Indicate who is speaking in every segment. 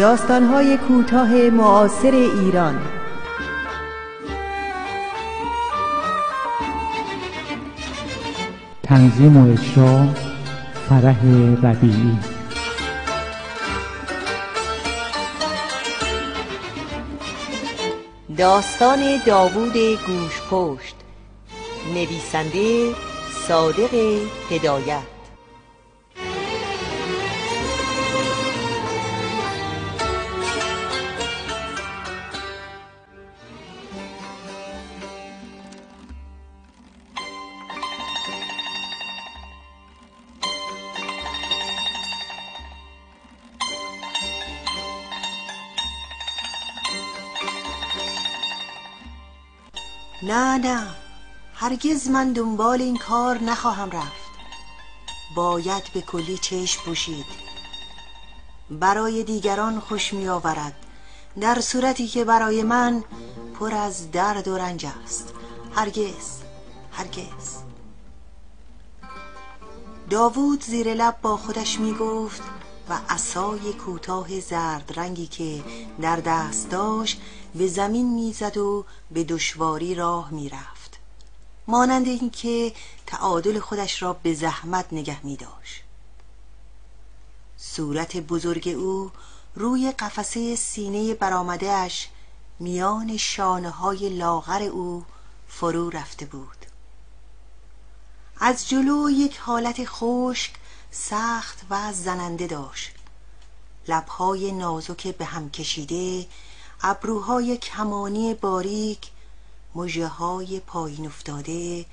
Speaker 1: داستان‌های کوتاه معاصر ایران.
Speaker 2: تنظیم و اجرا فرح ربیعی.
Speaker 1: داستان داوود گوشپشت، نویسنده صادق هدایت.
Speaker 3: نه، هرگز من دنبال این کار نخواهم رفت. باید به کلی چشم پوشید. برای دیگران خوش می آورد، در صورتی که برای من پر از درد و رنج است. هرگز. داوود زیر لب با خودش می گفت و عصای کوتاه زرد رنگی که در دست داشت به زمین میزد و به دشواری راه میرفت، مانند این که تعادل خودش را به زحمت نگه می داشت. صورت بزرگ او روی قفسه سینه برآمده‌اش میان شانه‌های لاغر او فرو رفته بود. از جلو یک حالت خشک، سخت و زننده داشت. لب‌های نازک به هم کشیده، ابروهای کمانی باریک، مژه‌های پایین افتاده،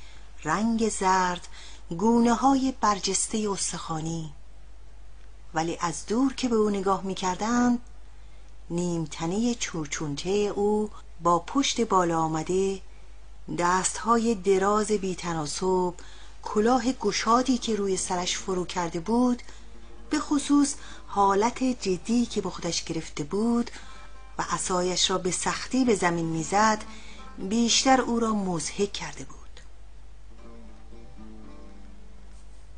Speaker 3: رنگ زرد، گونه‌های برجسته استخوانی. ولی از دور که به او نگاه می‌کردند، نیمتنه چوچونچه او با پشت بالا آمده، دست‌های دراز بی‌تناسب، کلاه گشادی که روی سرش فرو کرده بود، به خصوص حالت جدی که به خودش گرفته بود و عصایش را به سختی به زمین میزد، بیشتر او را مضحک کرده بود.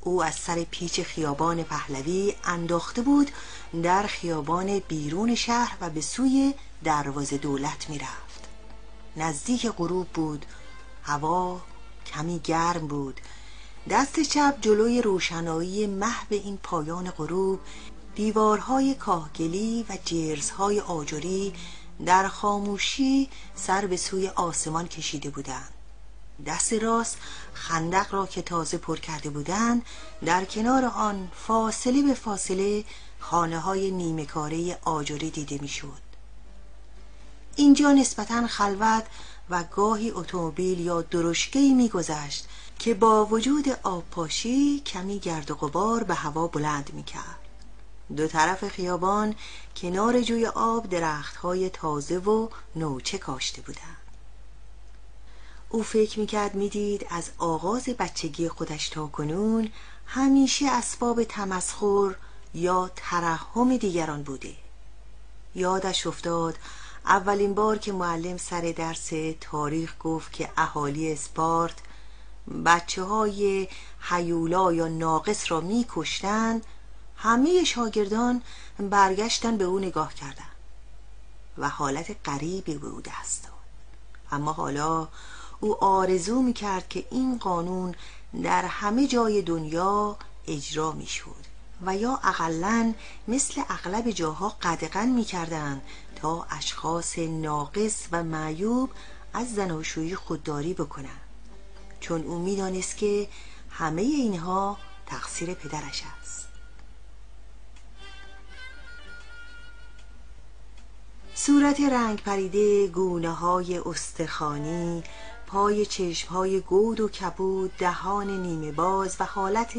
Speaker 3: او از سر پیچ خیابان پهلوی انداخته بود در خیابان بیرون شهر و به سوی دروازه دولت میرفت. نزدیک غروب بود، هوا کمی گرم بود. دست چپ جلوی روشنایی محو این پایان غروب، دیوارهای کاهگلی و جرزهای آجری در خاموشی سر به سوی آسمان کشیده بودند. دست راست خندق را که تازه پر کرده بودند، در کنار آن فاصله به فاصله خانه‌های نیمه کاره آجری دیده میشد. اینجا نسبتاً خلوت و گاهی اتومبیل یا درشکه‌ای می‌گذشت که با وجود آبپاشی کمی گرد و غبار به هوا بلند می‌کرد. دو طرف خیابان کنار جوی آب درخت‌های تازه و نوچه کاشته بودند. او فکر می‌کرد می‌دید از آغاز بچگی خودش تا کنون همیشه اسباب تمسخر یا ترحم دیگران بوده. یادش افتاد اولین بار که معلم سر درس تاریخ گفت که اهالی اسپارت بچه‌های هیولا یا ناقص را می‌کشتند، همه شاگردان برگشتن به او نگاه کردند و حالت غریبی به او دست داد. اما حالا او آرزو می‌کرد که این قانون در همه جای دنیا اجرا می‌شد و یا اقلن مثل اغلب جاها قدغن می‌کردند تا اشخاص ناقص و معیوب از زناشویی خودداری بکنند، چون او می‌دانست که همه اینها تقصیر پدرش است. صورت رنگ پریده، گونه‌های استخوانی، پای چشم‌های گود و کبود، دهان نیمه باز و حالت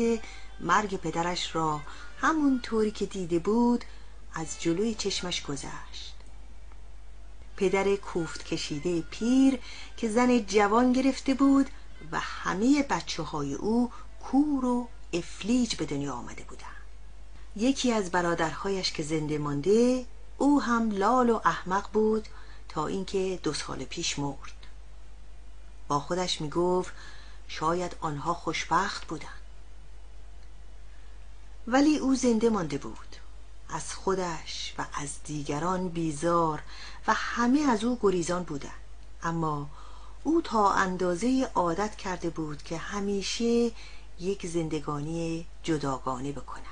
Speaker 3: مرگ پدرش را همون طوری که دیده بود از جلوی چشمش گذشت. پدر کوفت کشیده پیر که زن جوان گرفته بود و همه بچه‌های او کور و افلیج به دنیا آمده بودند. یکی از برادرهایش که زنده مانده، او هم لال و احمق بود تا اینکه 2 سال پیش مرد. با خودش می گفت شاید آنها خوشبخت بودند. ولی او زنده مانده بود. از خودش و از دیگران بیزار و همه از او گریزان بودند. اما او تا اندازه عادت کرده بود که همیشه یک زندگانی جداگانه بکند.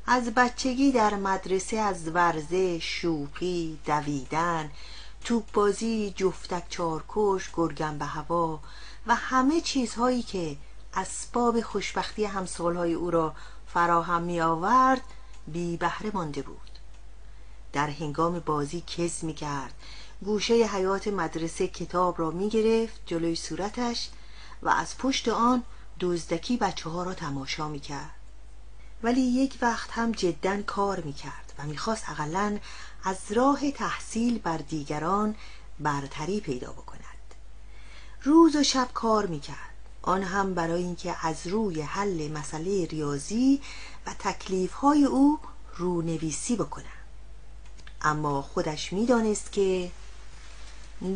Speaker 3: از بچگی در مدرسه از ورزش، شوخی، دویدن، توپ بازی، جفتک چارکش، گرگم به هوا و همه چیزهایی که اسباب خوشبختی همسالهای او را فراهم می آورد بی بهره مانده بود. در هنگام بازی کز می کرد، گوشه حیاط مدرسه کتاب را می گرفت جلوی صورتش و از پشت آن دزدکی بچه ها را تماشا می کرد. ولی یک وقت هم جداً کار می کرد و می خواست اقلاً از راه تحصیل بر دیگران برتری پیدا بکند. روز و شب کار می کرد، آن هم برای اینکه از روی حل مسئله ریاضی و تکلیف‌های او رونویسی بکند. اما خودش می دانست که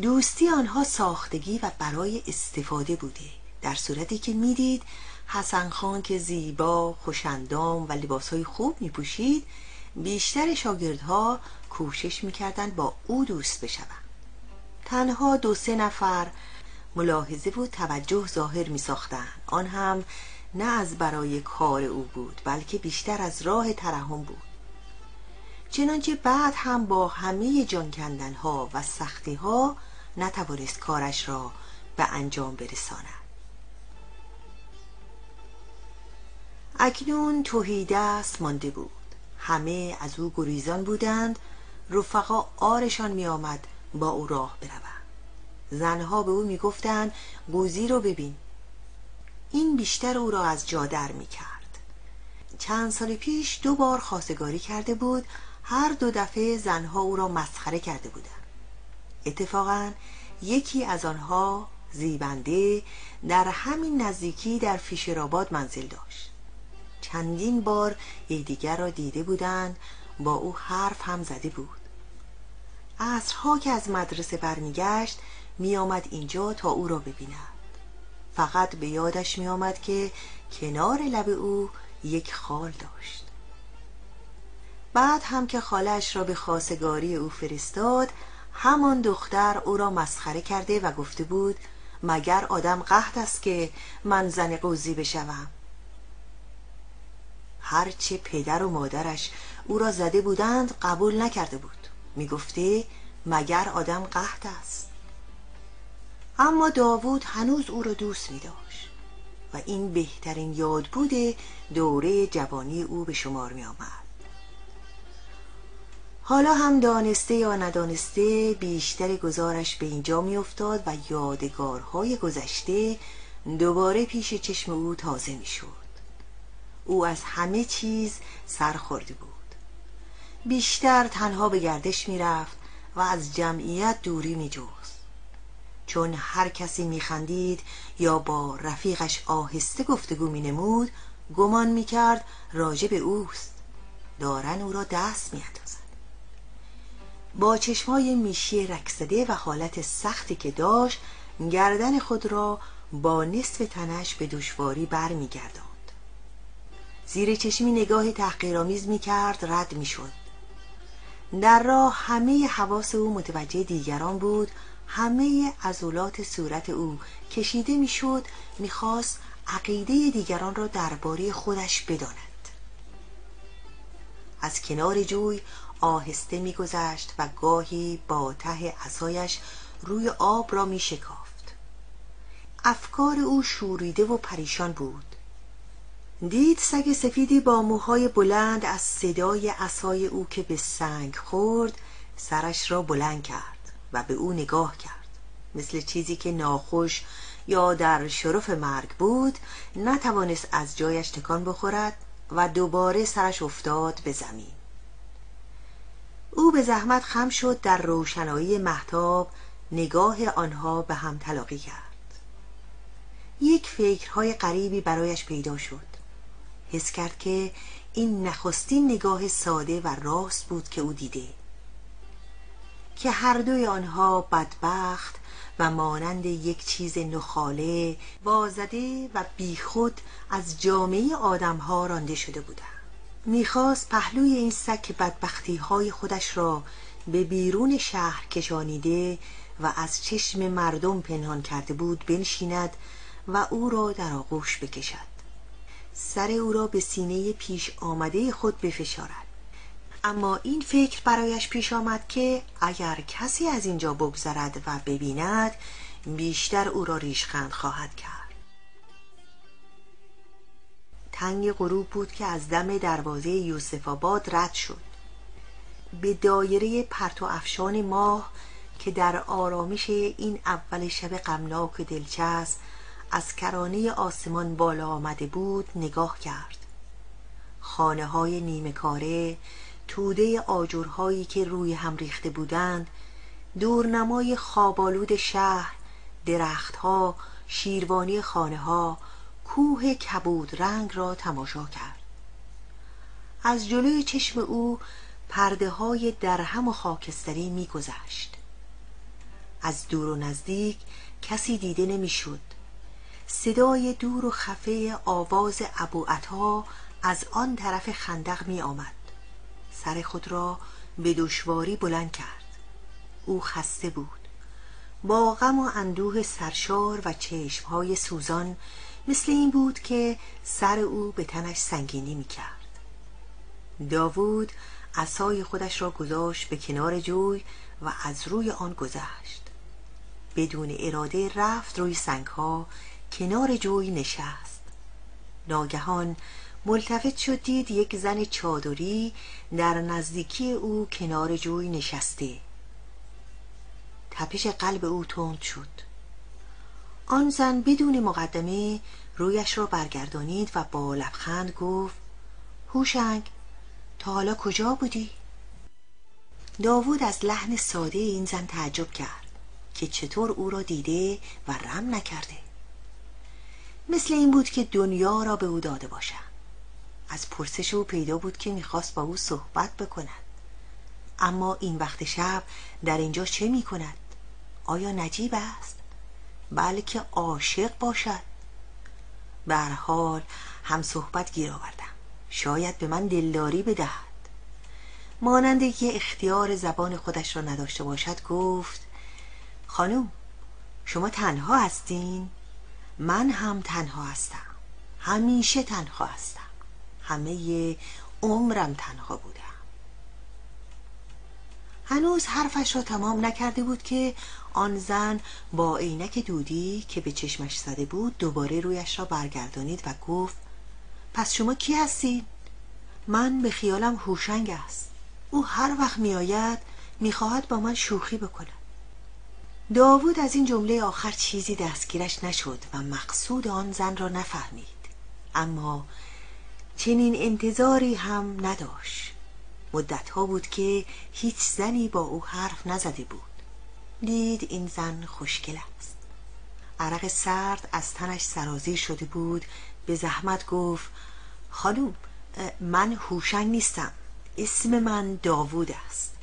Speaker 3: دوستی آنها ساختگی و برای استفاده بوده، در صورتی که می دید حسن خان که زیبا، خوشندام و لباسهای خوب می پوشید، بیشتر شاگردها کوشش می کردن با او دوست بشوند. تنها 2-3 نفر ملاحظه و توجه ظاهر می ساختن، آن هم نه از برای کار او بود بلکه بیشتر از راه ترحم بود. چنانچه بعد هم با همه جان کندنها و سختیها نتوانست کارش را به انجام برساند. اکنون تهیدست مانده بود، همه از او گریزان بودند. رفقا آرشان می آمد با او راه بروند. زنها به او می گفتند قوزی رو ببین. این بیشتر او را از جا در می کرد. چند سال پیش 2 بار خواستگاری کرده بود. هر 2 دفعه زنها او را مسخره کرده بودند. اتفاقاً یکی از آنها، زیبنده، در همین نزدیکی در فیشرآباد منزل داشت. چندین بار یکدیگر را دیده بودند، با او حرف هم زده بود. عصرها که از مدرسه برمیگشت می آمد اینجا تا او را ببیند. فقط به یادش می آمد که کنار لب او یک خال داشت. بعد هم که خالش را به خواستگاری او فرستاد، همان دختر او را مسخره کرده و گفته بود مگر آدم قحط است که من زن قوزی بشوم. هرچه پدر و مادرش او را زده بودند قبول نکرده بود. می گفته مگر آدم قحط است. اما داوود هنوز او را دوست می داشت و این بهترین یادبود دوره جوانی او به شمار می آمد. حالا هم دانسته یا ندانسته بیشتر گذارش به اینجا می افتاد و یادگارهای گذشته دوباره پیش چشم او تازه می شد. او از همه چیز سر خورده بود. بیشتر تنها به گردش می رفت و از جمعیت دوری می جست. چون هر کسی می خندید یا با رفیقش آهسته گفتگو می نمود، گمان می کرد راجع به اوست، دارن او را دست می اندازن. با چشمای میشی رقصیده و حالت سختی که داشت، گردن خود را با نصف تنش به دشواری بر می گرداند. زیر چشمی نگاه تحقیرآمیز می کرد، رد می شد. در راه همه حواس او متوجه دیگران بود. همه عضلات صورت او کشیده می شد، می خواست عقیده دیگران را درباره خودش بداند. از کنار جوی آهسته می گذشت و گاهی با ته عصایش روی آب را می شکافت. افکار او شوریده و پریشان بود. دید سگ سفیدی با موهای بلند از صدای عصای او که به سنگ خورد سرش را بلند کرد و به او نگاه کرد. مثل چیزی که ناخوش یا در شرف مرگ بود، نتوانست از جایش تکان بخورد و دوباره سرش افتاد به زمین. او به زحمت خم شد. در روشنایی مهتاب نگاه آنها به هم تلاقی کرد. یک فکرهای غریبی برایش پیدا شد. حس کرد که این نخستین نگاه ساده و راست بود که او دیده، که هر دوی آنها بدبخت و مانند یک چیز نخاله، وازده و بیخود از جامعه آدمها رانده شده بودند. میخواست پهلوی این سگ که بدبختی های خودش را به بیرون شهر کشانیده و از چشم مردم پنهان کرده بود بنشیند و او را در آغوش بکشد، سر او را به سینه پیش آمده خود بفشارد. اما این فکر برایش پیش آمد که اگر کسی از اینجا بگذرد و ببیند بیشتر او را ریشخند خواهد کرد. تنگ غروب بود که از دم دروازه یوسف آباد رد شد. به دایره پرتو افشان ماه که در آرامش این اول شب غمناک و دلچسب از کرانه آسمان بالا آمده بود نگاه کرد. خانه های نیمه کاره، توده آجرهایی که روی هم ریخته بودند، دورنمای خوابالود شهر، درختها، شیروانی خانه ها، کوه کبود رنگ را تماشا کرد. از جلوی چشم او پرده های درهم و خاکستری می گذشت. از دور و نزدیک کسی دیده نمی شد. صدای دور و خفه آواز ابوعطا از آن طرف خندق می آمد. سر خود را به دشواری بلند کرد. او خسته بود، با غم و اندوه سرشار و چشمهای سوزان، مثل این بود که سر او به تنش سنگینی می کرد. داوود عصای خودش را گذاشت به کنار جوی و از روی آن گذشت. بدون اراده رفت روی سنگها، کنار جوی نشست. ناگهان ملتفت شد، دید یک زن چادری در نزدیکی او کنار جوی نشسته. تپش قلب او تند شد. آن زن بدون مقدمه رویش را برگردانید و با لبخند گفت: هوشنگ، تا حالا کجا بودی؟ داوود از لحن ساده این زن تعجب کرد که چطور او را دیده و رم نکرده. مثل این بود که دنیا را به او داده باشد. از پرسش او پیدا بود که میخواست با او صحبت بکند. اما این وقت شب در اینجا چه میکند؟ آیا نجیب است؟ بلکه عاشق باشد. به هر حال هم صحبت گیر آوردم، شاید به من دلداری بدهد. مانند که اختیار زبان خودش را نداشته باشد گفت: خانوم، شما تنها هستین؟ من هم تنها هستم، همیشه تنها هستم، همه عمرم تنها بودم. هنوز حرفش را تمام نکرده بود که آن زن با عینک دودی که به چشمش زده بود دوباره رویش را برگردانید و گفت: پس شما کی هستید؟ من به خیالم هوشنگ است. او هر وقت می آید می خواهد با من شوخی بکند. داوود از این جمله آخر چیزی دستگیرش نشد و مقصود آن زن را نفهمید، اما چنین انتظاری هم نداشت. مدتها بود که هیچ زنی با او حرف نزده بود. دید این زن خوشگل است. عرق سرد از تنش سرازیر شده بود. به زحمت گفت: خانوم، من هوشنگ نیستم، اسم من داوود است.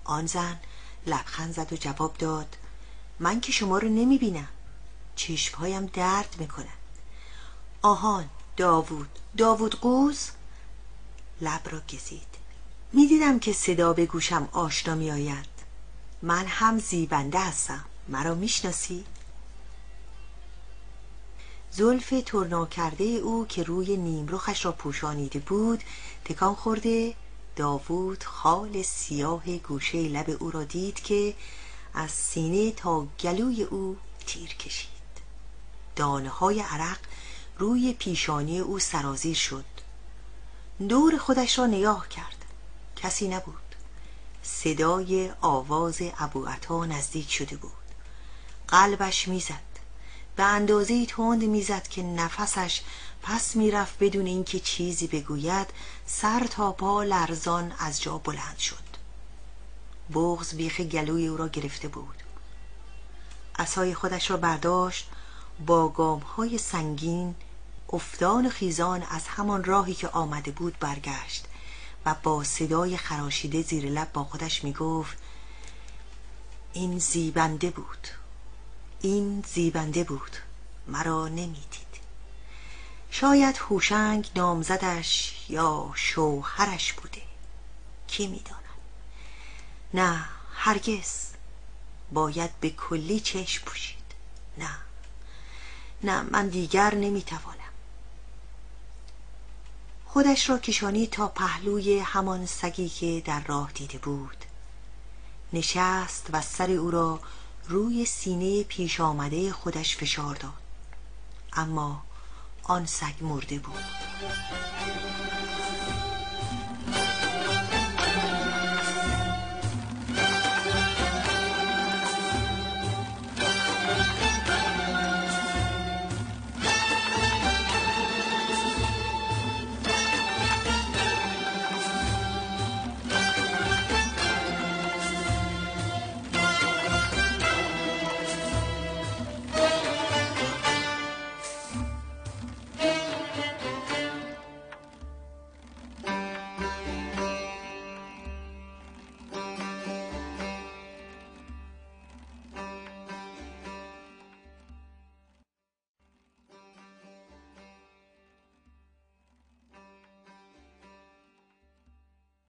Speaker 3: آن زن لبخند زد و جواب داد: من که شما رو نمی بینم، چشمهایم درد میکنه. آهان، داوود قوز؟ لب را گزید. میدیدم که صدا به گوشم آشنا می آید. من هم زیبنده هستم، مرا میشناسی؟ زلف ترنا کرده او که روی نیمرخش را پوشانیده بود تکان خورده. داوود خال سیاه گوشه لب او را دید که از سینه تا گلوی او تیر کشید. دانه های عرق روی پیشانی او سرازیر شد. دور خودش را نگاه کرد. کسی نبود. صدای آواز ابوعطا نزدیک شده بود. قلبش میزد، به اندازه‌ای تند میزد که نفسش پس میرفت بدون اینکه چیزی بگوید. سر تا پا لرزان از جا بلند شد. بغض بیخ گلوی او را گرفته بود. عصای خودش را برداشت، با گام‌های سنگین افتان و خیزان از همان راهی که آمده بود برگشت و با صدای خراشیده زیر لب با خودش میگفت: این زیبنده بود، این زیبنده بود، مرا نمیدید. شاید هوشنگ نامزدش یا شوهرش بوده، کی می‌داند؟ نه، هرگز. باید به کلی چشم پوشید. نه، من دیگر نمیتوانم. خودش را کشانی تا پهلوی همان سگی که در راه دیده بود. نشست و سر او را روی سینه پیش آمده خودش فشار داد. اما آن سگ مرده بود.